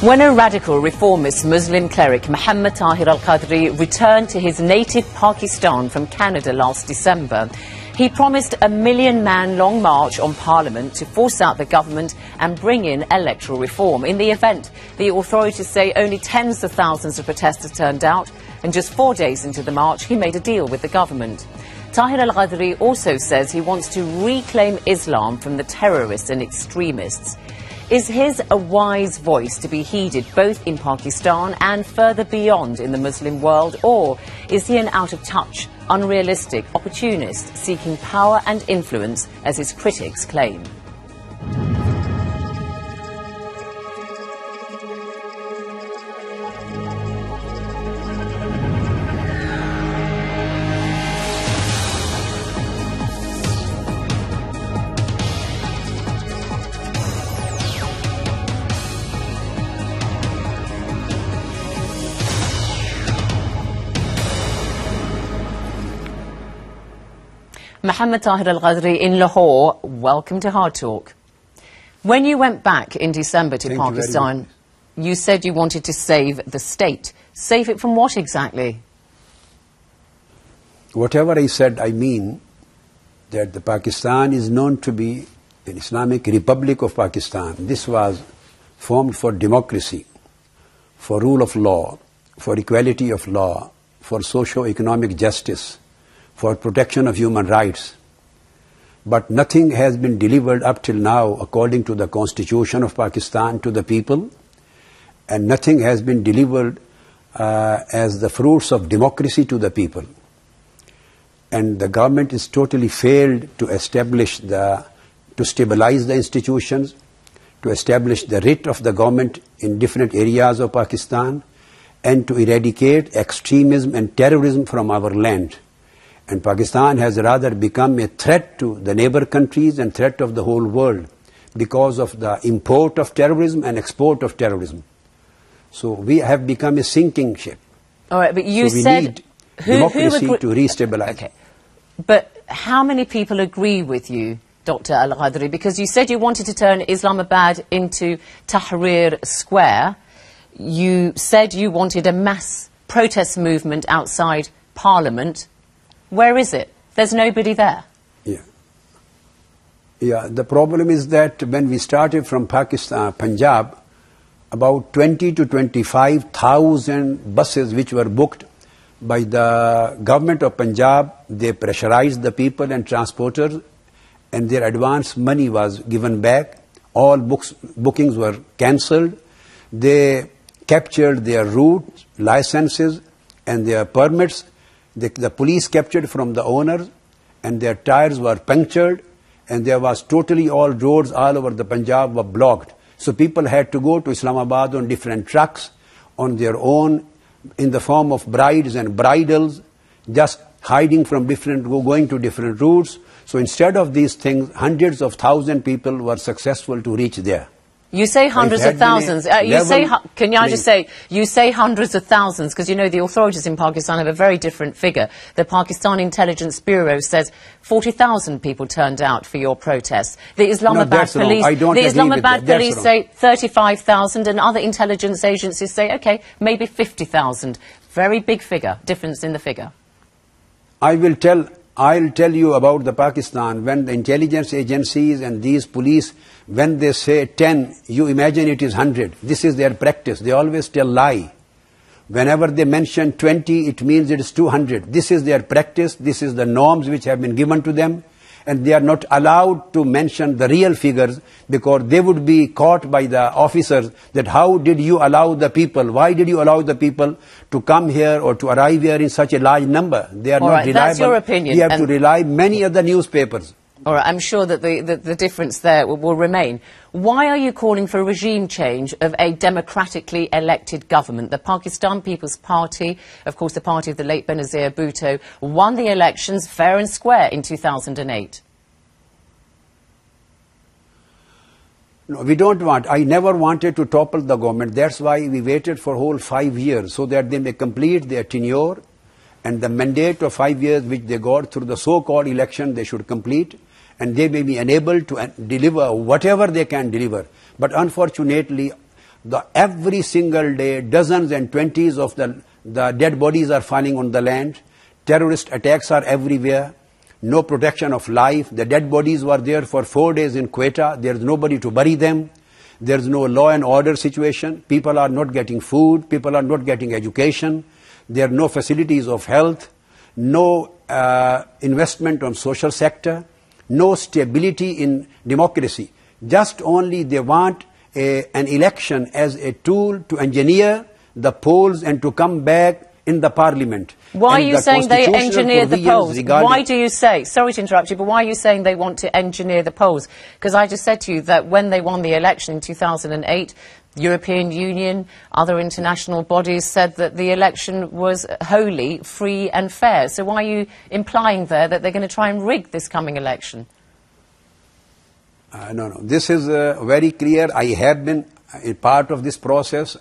When a radical reformist Muslim cleric, Muhammad Tahir al-Qadri, returned to his native Pakistan from Canada last December, he promised a million-man long march on Parliament to force out the government and bring in electoral reform. In the event, the authorities say only tens of thousands of protesters turned out, and just 4 days into the march, he made a deal with the government. Tahir al-Qadri also says he wants to reclaim Islam from the terrorists and extremists. Is his a wise voice to be heeded both in Pakistan and further beyond in the Muslim world, or is he an out-of-touch, unrealistic opportunist seeking power and influence, as his critics claim? Muhammad Tahir al-Qadri in Lahore, welcome to Hard Talk. When you went back in December to Pakistan, you said you wanted to save the state. Save it from what exactly? Whatever I said, I mean that the Pakistan is known to be an Islamic Republic of Pakistan. This was formed for democracy, for rule of law, for equality of law, for socio-economic justice, for protection of human rights. But nothing has been delivered up till now according to the Constitution of Pakistan to the people, and nothing has been delivered as the fruits of democracy to the people. And the government has totally failed to establish to stabilize the institutions, to establish the writ of the government in different areas of Pakistan, and to eradicate extremism and terrorism from our land. And Pakistan has rather become a threat to the neighbor countries and threat of the whole world because of the import of terrorism and export of terrorism. So we have become a sinking ship. All right, but you so we said need democracy to restabilize. Okay, but how many people agree with you, Dr. al-Qadri? Because you said you wanted to turn Islamabad into Tahrir Square. You said you wanted a mass protest movement outside Parliament. Where is it? There's nobody there. Yeah, the problem is that when we started from Pakistan, Punjab, about 20 to 25,000 buses which were booked by the government of Punjab, they pressurized the people and transporters, and their advance money was given back. All bookings were cancelled. They captured their routes, licenses and their permits. The police captured from the owners, and their tires were punctured, and there was totally all roads all over the Punjab were blocked. So people had to go to Islamabad on different trucks, on their own, in the form of brides and bridals, just hiding from going to different routes. So instead of these things, hundreds of thousands people were successful to reach there. You say hundreds of thousands. Can I just say, you say hundreds of thousands because, you know, the authorities in Pakistan have a very different figure. The Pakistan Intelligence Bureau says 40,000 people turned out for your protests. The Islamabad police say 35,000, and other intelligence agencies say, okay, maybe 50,000. Very big figure, difference in the figure. I'll tell you about the Pakistan. When the intelligence agencies and these police, when they say 10, you imagine it is 100. This is their practice. They always tell lie. Whenever they mention 20, it means it is 200. This is their practice. This is the norms which have been given to them. And they are not allowed to mention the real figures because they would be caught by the officers that how did you allow the people, why did you allow the people to come here or to arrive here in such a large number? They are not reliable. That's your opinion. We have to rely many other newspapers. All right, I'm sure that the difference there will remain. Why are you calling for a regime change of a democratically elected government? The Pakistan People's Party, of course the party of the late Benazir Bhutto, won the elections fair and square in 2008. No, we don't want. I never wanted to topple the government. That's why we waited for whole 5 years, so that they may complete their tenure, and the mandate of 5 years which they got through the so-called election they should complete. And they may be enabled to deliver whatever they can deliver. But unfortunately, Every single day, dozens and twenties of the dead bodies are falling on the land. Terrorist attacks are everywhere. No protection of life. The dead bodies were there for 4 days in Quetta. There is nobody to bury them. There is no law and order situation. People are not getting food. People are not getting education. There are no facilities of health. No investment on social sector. No stability in democracy. Just only they want an election as a tool to engineer the polls and to come back in the parliament. Why are you saying they engineer the polls? Why do you say, sorry to interrupt you, but why are you saying they want to engineer the polls? Because I just said to you that when they won the election in 2008, the European Union, other international bodies said that the election was wholly free and fair. So why are you implying there that they're going to try and rig this coming election? No. This is very clear. I have been a part of this process.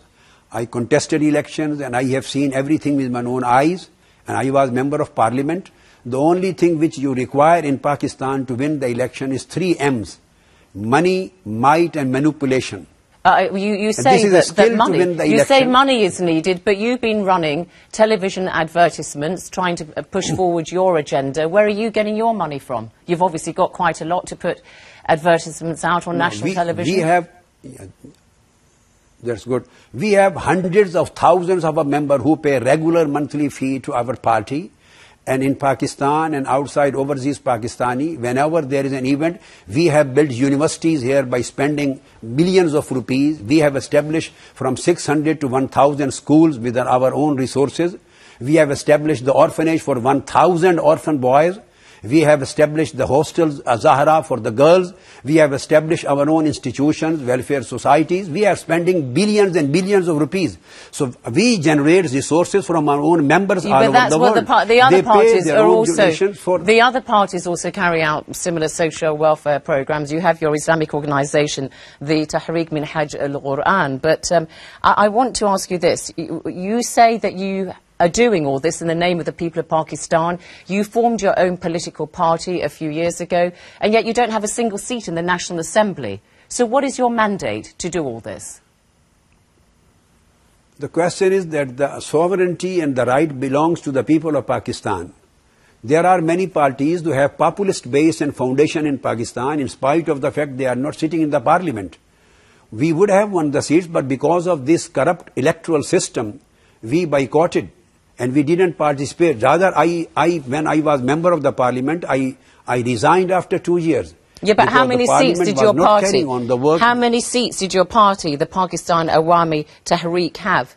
I contested elections and I have seen everything with my own eyes. And I was member of parliament. The only thing which you require in Pakistan to win the election is 3 M's. Money, might and manipulation. You say that money, you say money is needed, but you've been running television advertisements, trying to push forward your agenda. Where are you getting your money from? You've obviously got quite a lot to put advertisements out on national television. We have, that's good. We have hundreds of thousands of our members who pay regular monthly fee to our party. And in Pakistan and outside overseas Pakistani, whenever there is an event, we have built universities here by spending billions of rupees. We have established from 600 to 1,000 schools with our own resources. We have established the orphanage for 1,000 orphan boys. We have established the hostels, Zahra, for the girls. We have established our own institutions, welfare societies. We are spending billions and billions of rupees. So we generate resources from our own members all over the world. The other parties also carry out similar social welfare programs. You have your Islamic organization, the Tahrir Minhaj al-Quran. But I want to ask you this. You say that you are doing all this in the name of the people of Pakistan. You formed your own political party a few years ago, and yet you don't have a single seat in the National Assembly. So what is your mandate to do all this? The question is that the sovereignty and the right belongs to the people of Pakistan. There are many parties who have populist base and foundation in Pakistan in spite of the fact they are not sitting in the parliament. We would have won the seats, but because of this corrupt electoral system, we boycotted. And we didn't participate. Rather, when I was member of the parliament, I resigned after 2 years. Yeah, but how many seats did your party? How many seats did your party, the Pakistan Awami Tehreek, have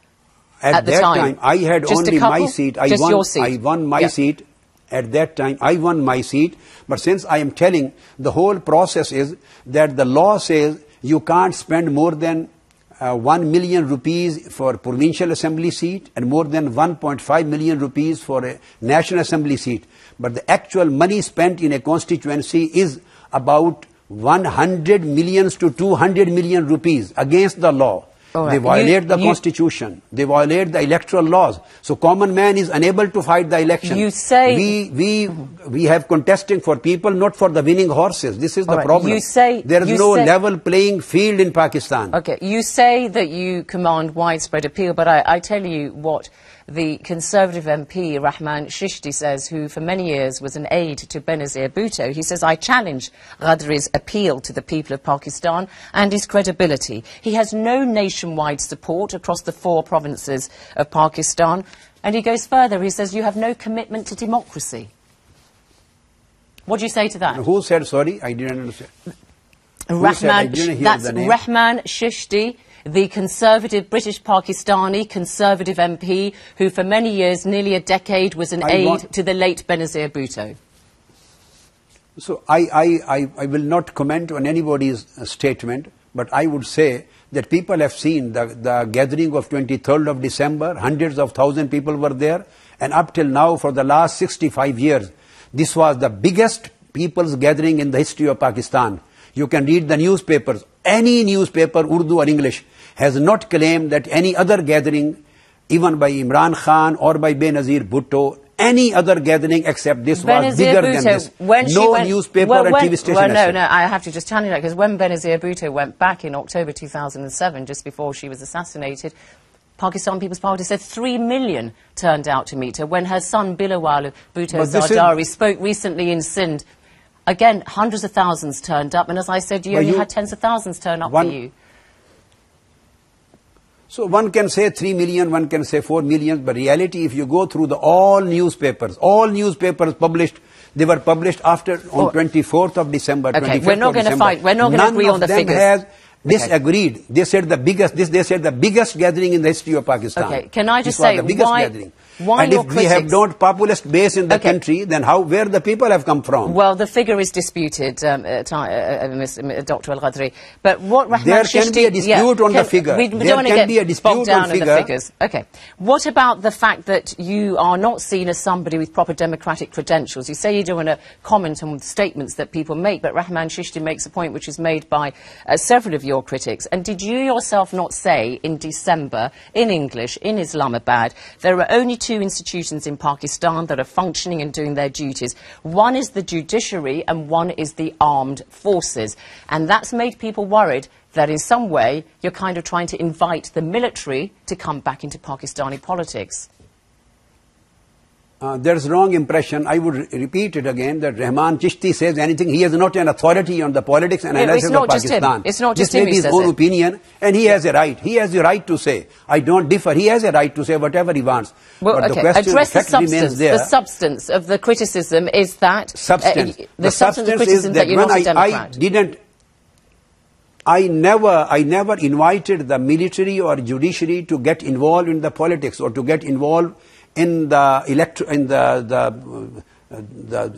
at the time? At that time, I had only my seat. I won my seat. At that time, I won my seat. But since I am telling, the whole process is that the law says you can't spend more than 1 million rupees for provincial assembly seat and more than 1.5 million rupees for a national assembly seat. But the actual money spent in a constituency is about 100 million to 200 million rupees against the law. Right. They violate the constitution. They violate the electoral laws. So common man is unable to fight the election. You say we have contesting for people, not for the winning horses. This is the problem. You say there is no level playing field in Pakistan. Okay, you say that you command widespread appeal, but I tell you what the Conservative MP Rahman Shishti says, who for many years was an aide to Benazir Bhutto. He says, I challenge Qadri's appeal to the people of Pakistan and his credibility. He has no nationwide support across the 4 provinces of Pakistan. And he goes further, he says, you have no commitment to democracy. What do you say to that? Who said, sorry, I didn't understand. Rahman Shishti, the conservative British Pakistani Conservative MP, who for many years, nearly a decade, was an aide to the late Benazir Bhutto. So I will not comment on anybody's statement, but I would say that people have seen the gathering of 23rd of December, hundreds of thousands people were there, and up till now for the last 65 years, this was the biggest people's gathering in the history of Pakistan. You can read the newspapers, any newspaper, Urdu or English, has not claimed that any other gathering, even by Imran Khan or by Benazir Bhutto, any other gathering except this was bigger than this. No newspaper and TV station. Well, no, I have to just tell you that, because when Benazir Bhutto went back in October 2007, just before she was assassinated, Pakistan People's Party said 3 million turned out to meet her. When her son Bilawal Bhutto Zardari spoke recently in Sindh, again, hundreds of thousands turned up, and as I said, you only had tens of thousands turn up for you. So one can say 3 million, one can say 4 million, but reality, if you go through all newspapers published, they were published after on 24th of December. Okay, we're not going to fight. We're not going to agree on the figures. None of them has disagreed. They said the biggest gathering in the history of Pakistan. Okay, can I just say why and if we have not populist base in the country, then where the people have come from? Well, the figure is disputed, Dr. Al-Qadri. But what Rahman there can be a dispute on the figure. We don't want to get bogged down in the figures. Okay. What about the fact that you are not seen as somebody with proper democratic credentials? You say you don't want to comment on statements that people make, but Rahman Shishti makes a point which is made by several of your critics. And did you yourself not say in December, in English, in Islamabad, there are only 2 institutions in Pakistan that are functioning and doing their duties. One is the judiciary and one is the armed forces. And that's made people worried that in some way you're kind of trying to invite the military to come back into Pakistani politics. There's wrong impression. I would repeat it again, that Rahman Chishti says anything. He is not an authority on the politics and analysis of Pakistan. It's not just him. This may be his own opinion, and he has a right. He has the right to say. I don't differ. He has a right to say whatever he wants. Well, but okay. the question, address the fact remains there. The substance of the criticism is that... The substance of criticism is that you're not a Democrat. I never invited the military or judiciary to get involved in the politics or to get involved in the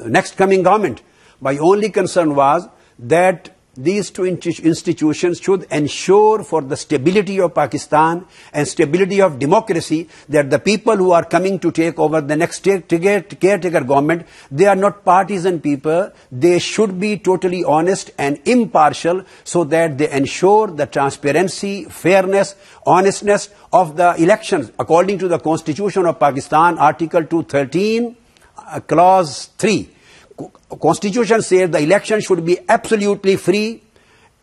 next coming government. My only concern was that these 2 institutions should ensure for the stability of Pakistan and stability of democracy that the people who are coming to take over the next caretaker government, they are not partisan people. They should be totally honest and impartial so that they ensure the transparency, fairness, honestness of the elections according to the Constitution of Pakistan, Article 213, Clause 3. Constitution says the election should be absolutely free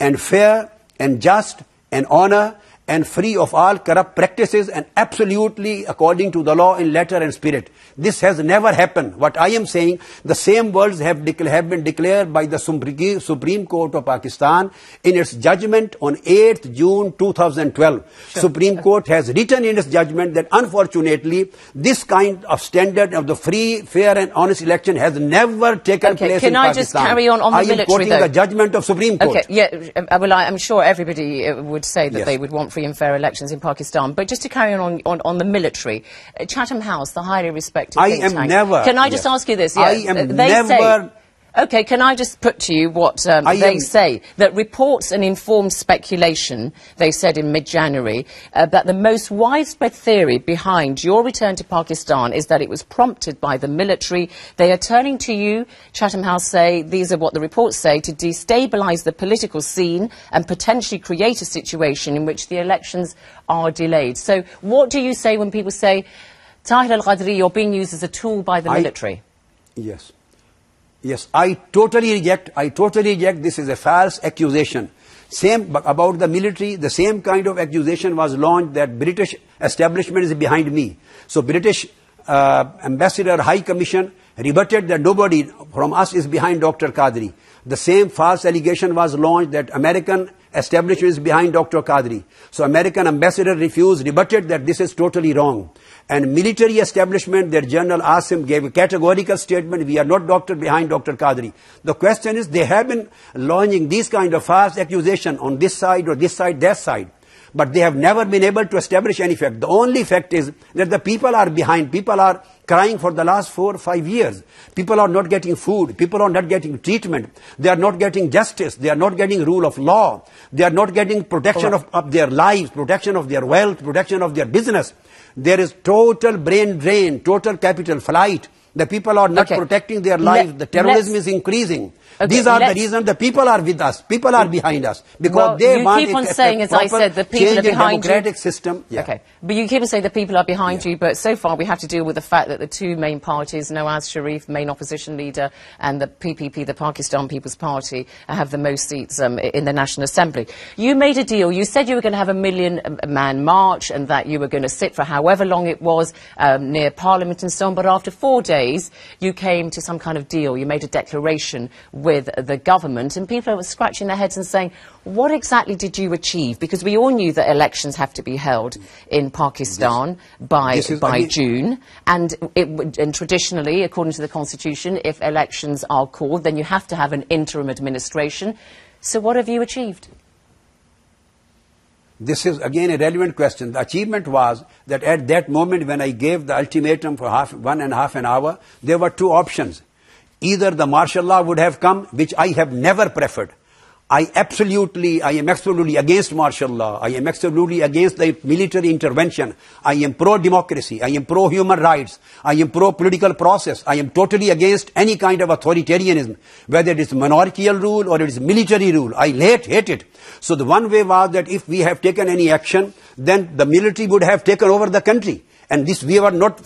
and fair and just and honor and free of all corrupt practices and absolutely according to the law in letter and spirit. This has never happened. What I am saying, the same words have been declared by the Supreme Court of Pakistan in its judgment on 8th June 2012. Sure. Supreme Court has written in its judgment that unfortunately this kind of standard of the free, fair and honest election has never taken place in Pakistan. Can I just carry on the military, I am quoting the judgment of Supreme Court. Okay, yeah, well, I'm sure everybody would say that they would want free and fair elections in Pakistan. But just to carry on the military, Chatham House, the highly respected think tank. Can I just ask you this? I am never... Okay, can I just put to you what they say? That reports and informed speculation, they said in mid-January, that the most widespread theory behind your return to Pakistan is that it was prompted by the military. They are turning to you, Chatham House say, these are what the reports say, to destabilise the political scene and potentially create a situation in which the elections are delayed. So what do you say when people say, Tahir al-Qadri, you're being used as a tool by the military? Yes. Yes, I totally reject this is a false accusation. Same about the military, the same kind of accusation was launched that British establishment is behind me. So British Ambassador High Commission rebutted that nobody from us is behind Dr. Qadri. The same false allegation was launched that American establishment is behind Dr. Qadri. So American ambassador rebutted that this is totally wrong. And military establishment, their General Asim gave a categorical statement, we are not behind Dr. Qadri. The question is, they have been launching these kind of false accusation on this side or this side, that side. But they have never been able to establish any fact. The only fact is that the people are behind. People are crying for the last 4 or 5 years. People are not getting food. People are not getting treatment. They are not getting justice. They are not getting rule of law. They are not getting protection of their lives, protection of their wealth, protection of their business. There is total brain drain, total capital flight. The people are not protecting their lives. The terrorism is increasing. Okay, These are the reasons the people are with us. People are behind us. Because they want you keep on saying, as I said, the people are behind democratic system. Yeah. Okay, but you keep on saying the people are behind you, but so far we have to deal with the fact that the two main parties, Nawaz Sharif, main opposition leader, and the PPP, the Pakistan People's Party, have the most seats in the National Assembly. You made a deal. You said you were going to have a million-man march and that you were going to sit for however long it was near Parliament and so on, but after 4 days you came to some kind of deal. You made a declaration with the government, and people were scratching their heads and saying, what exactly did you achieve? Because we all knew that elections have to be held in Pakistan by June, and traditionally, according to the Constitution, if elections are called, then you have to have an interim administration. So what have you achieved? This is again a relevant question. The achievement was that at that moment when I gave the ultimatum for 1.5 hours, there were two options. Either the martial law would have come, which I have never preferred. I am absolutely against martial law. I am absolutely against the military intervention. I am pro-democracy. I am pro-human rights. I am pro-political process. I am totally against any kind of authoritarianism, whether it is monarchical rule or it is military rule. I hate it. So the one way was that if we have taken any action, then the military would have taken over the country. And this we were not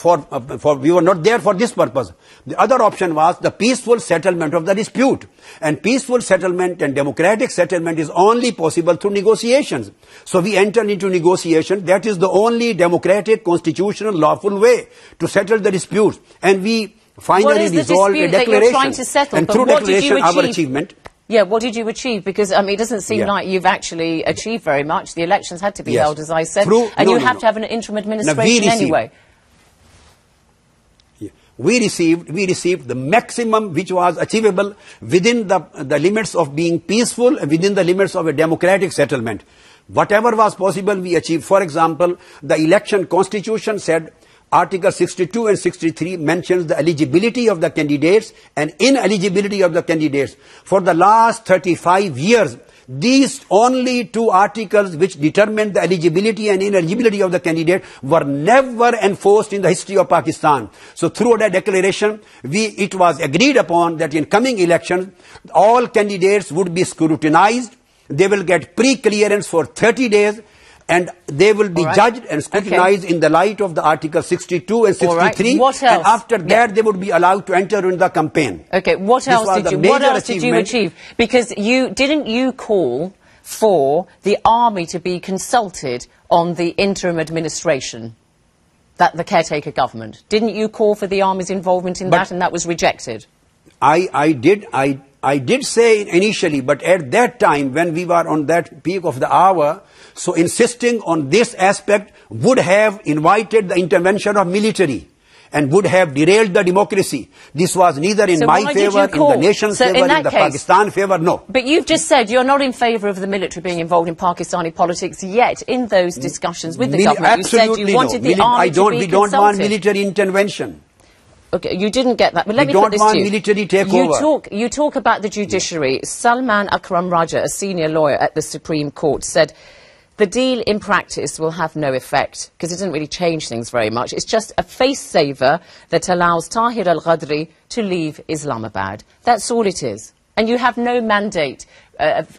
we were not there for this purpose. The other option was the peaceful settlement of the dispute. And peaceful settlement and democratic settlement is only possible through negotiations. So we entered into negotiation. That is the only democratic, constitutional, lawful way to settle the disputes. And we finally resolved a declaration. That you're trying to settle, and through declaration, our achievement. Yeah, what did you achieve? Because, I mean, it doesn't seem like you've actually achieved very much. The elections had to be held, as I said, and you have to have an interim administration anyway. We received the maximum which was achievable within the limits of being peaceful, within the limits of a democratic settlement. Whatever was possible, we achieved. For example, the election constitution said, Article 62 and 63 mentions the eligibility of the candidates and ineligibility of the candidates. For the last 35 years, these only two articles which determined the eligibility and ineligibility of the candidate were never enforced in the history of Pakistan. So through that declaration, it was agreed upon that in coming elections, all candidates would be scrutinized. They will get pre-clearance for 30 days. And they will be judged and scrutinized in the light of the Article 62 and 63. What else? And after that, they would be allowed to enter in the campaign. Okay, what else did you achieve? Because didn't you call for the army to be consulted on the interim administration, the caretaker government? Didn't you call for the army's involvement in that, and that was rejected? I did say initially, but at that time, when we were on that peak of the hour, so insisting on this aspect would have invited the intervention of military and would have derailed the democracy. This was neither in my favor, in the nation's favor, in the Pakistan favor, no. But you've just said you're not in favor of the military being involved in Pakistani politics, yet in those discussions with the government, you said you wanted the army to be consulted. We don't want military intervention. Okay, you didn't get that, but let me put this to you. Military takeover. You talk about the judiciary. Salman Akram Raja, a senior lawyer at the Supreme Court, said the deal in practice will have no effect because it doesn't really change things very much. It's just a face-saver that allows Tahir al-Qadri to leave Islamabad. That's all it is. And you have no mandate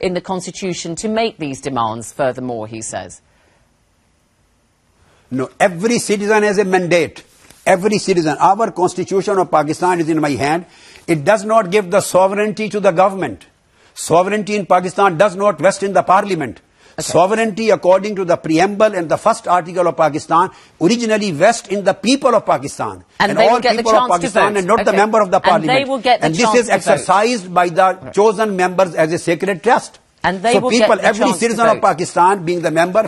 in the Constitution to make these demands furthermore, he says. No, every citizen has a mandate. Every citizen. Our Constitution of Pakistan is in my hand. It does not give the sovereignty to the government. Sovereignty in Pakistan does not vest in the parliament. Okay. Sovereignty, according to the preamble and the first article of Pakistan, originally vests in the people of Pakistan. And all people of Pakistan and not the member of the parliament. And they will get the chance to vote. And this is exercised by the chosen members as a sacred trust. And they will get the every citizen of Pakistan being the member,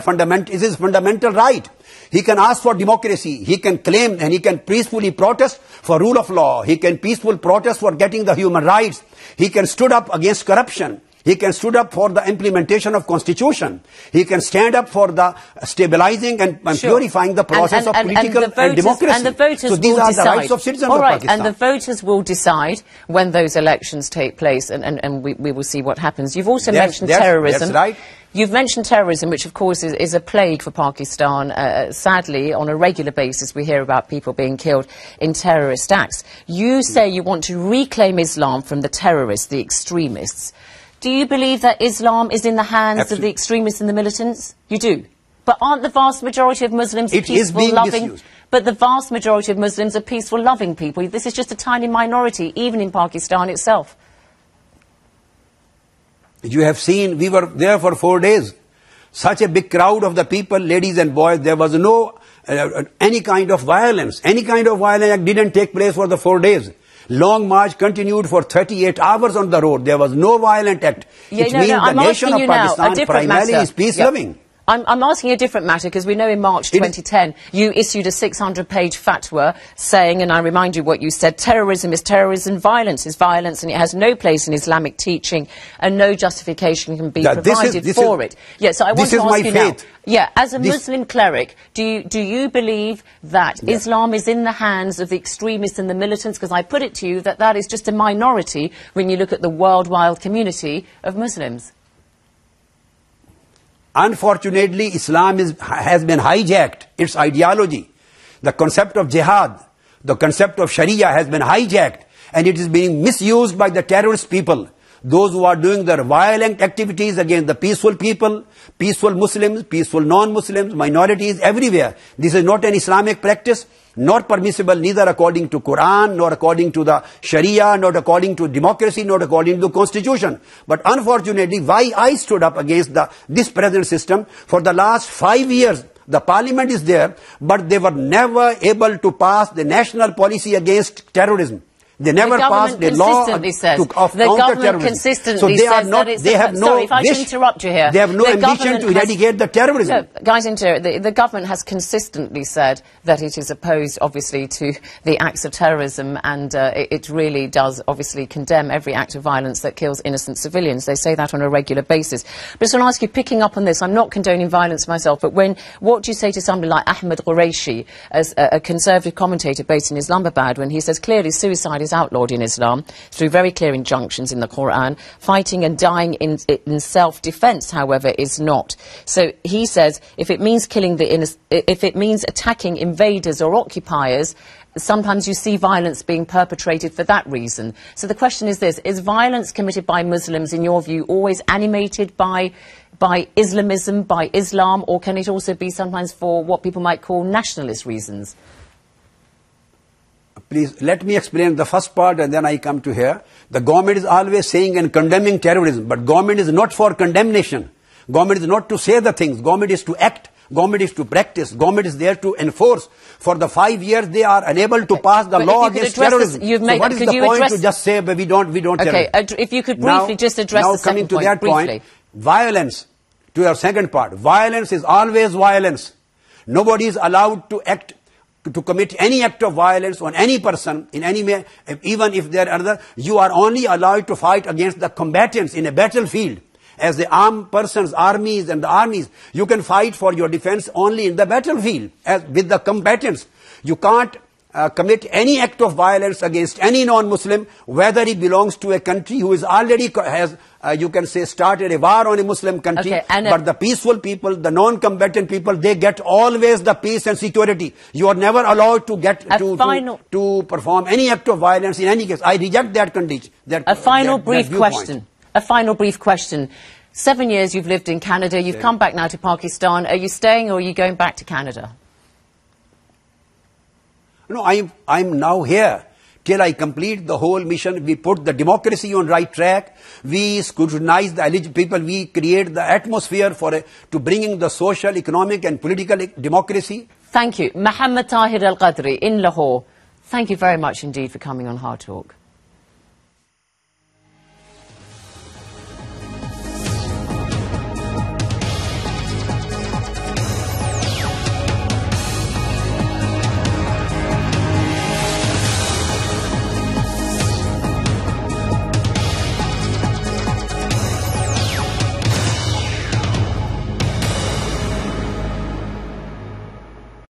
is his fundamental right. He can ask for democracy. He can claim and he can peacefully protest for rule of law. He can peacefully protest for getting the human rights. He can stood up against corruption. He can stood up for the implementation of constitution. He can stand up for the stabilizing and purifying the process of political and democracy. And the voters so these are the rights of citizens of Pakistan. And the voters will decide when those elections take place, and we will see what happens. You've also mentioned terrorism. That's right. You've mentioned terrorism, which of course is a plague for Pakistan. Sadly, on a regular basis, we hear about people being killed in terrorist acts. You say you want to reclaim Islam from the terrorists, the extremists. Do you believe that Islam is in the hands of the extremists and the militants? You do. But aren't the vast majority of Muslims peaceful, loving? But the vast majority of Muslims are peaceful, loving people. This is just a tiny minority, even in Pakistan itself. You have seen, we were there for 4 days. Such a big crowd of the people, ladies and boys, there was no any kind of violence. Any kind of violence didn't take place for the 4 days. Long march continued for 38 hours on the road. There was no violent act. It means the nation of Pakistan primarily is peace-loving. I'm asking a different matter, because we know in March 2010 you issued a 600-page fatwa saying, and I remind you what you said, terrorism is terrorism, violence is violence, and it has no place in Islamic teaching, and no justification can be provided for it. Yeah, so I want to ask you now, as a Muslim cleric, do you believe that Islam is in the hands of the extremists and the militants? Because I put it to you that that is just a minority when you look at the worldwide community of Muslims. Unfortunately, Islam has been hijacked, its ideology. The concept of jihad, the concept of Sharia has been hijacked, and it is being misused by the terrorist people. Those who are doing their violent activities against the peaceful people, peaceful Muslims, peaceful non-Muslims, minorities, everywhere. This is not an Islamic practice, not permissible neither according to Quran, nor according to the Sharia, not according to democracy, not according to the Constitution. But unfortunately, why I stood up against this present system, for the last 5 years, the parliament is there, but they were never able to pass the national policy against terrorism. They never passed a law of counter-terrorism. So they are not, they have no wish, they have no ambition to eradicate the terrorism. Guys, the government has consistently said that it is opposed, obviously, to the acts of terrorism, and it really does, obviously, condemn every act of violence that kills innocent civilians. They say that on a regular basis. But I just want to ask you, picking up on this, I'm not condoning violence myself, but what do you say to somebody like Ahmed Qureshi, as a conservative commentator based in Islamabad, when he says clearly suicide is outlawed in Islam through very clear injunctions in the Quran. Fighting and dying in self-defense, however, is not. So he says if it means if it means attacking invaders or occupiers, sometimes you see violence being perpetrated for that reason. So the question is this: is violence committed by Muslims, in your view, always animated by Islamism, by Islam, or can it also be sometimes for what people might call nationalist reasons? Please, let me explain the first part and then I come to here. The government is always saying and condemning terrorism, but government is not for condemnation. Government is not to say the things. Government is to act. Government is to practice. Government is there to enforce. For the 5 years, they are unable to pass the law against terrorism. So what is the point to just say, but we don't terrorism? If you could briefly just address the second point. Now, coming to that point, violence, to your second part, violence is always violence. Nobody is allowed to commit any act of violence on any person in any way, even if they are other. You are only allowed to fight against the combatants in a battlefield. As the armed persons, armies and the armies, you can fight for your defense only in the battlefield with the combatants. You can't commit any act of violence against any non-Muslim, whether he belongs to a country who is already you can say, started a war on a Muslim country. But the peaceful people, the non-combatant people, they get always the peace and security. You are never allowed to get to perform any act of violence in any case. I reject that condition. A final brief question. 7 years you've lived in Canada. You've come back now to Pakistan. Are you staying or are you going back to Canada? No, I'm now here till I complete the whole mission. We put the democracy on right track. We scrutinize the eligible people. We create the atmosphere to bringing the social, economic and political democracy. Thank you. Mohammed Tahir Al-Qadri in Lahore. Thank you very much indeed for coming on Hard Talk.